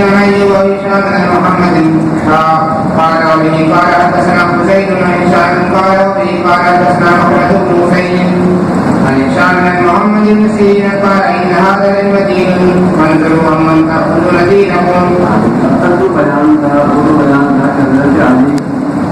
بن ايوب وهشام بن محمد قال وبه قال حدثنا زيد بن هشام قال وبه قال حدثنا محمد بن حسين عن هشام بن محمد بن سيرين قال ان هذا للمدين فانظروا عمن تاخذون دينكم.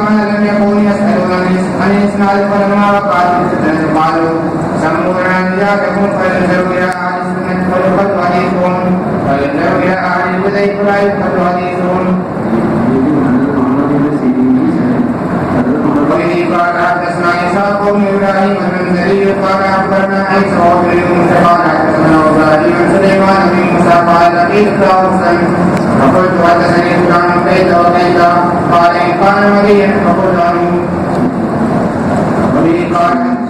قال لم يكن يسألون عن إسناد فلما قالوا سمونا نجاتكم فلنذروا إلى أهل السنة فيؤخذ حديثهم فلنذروا إلى أهل البدع فلا يؤخذ حديثهم. وبه قال حدثنا إسحاق بن إبراهيم المنذري قال أخبرنا عيسى بن يونس قال حدثنا إبراهيم بن سليمان بن موسى قال لقيت طاووسا فقلت حدثني فلان كيف وكيف قال إن كان مليا فقل عنه. وبه قال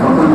فقلت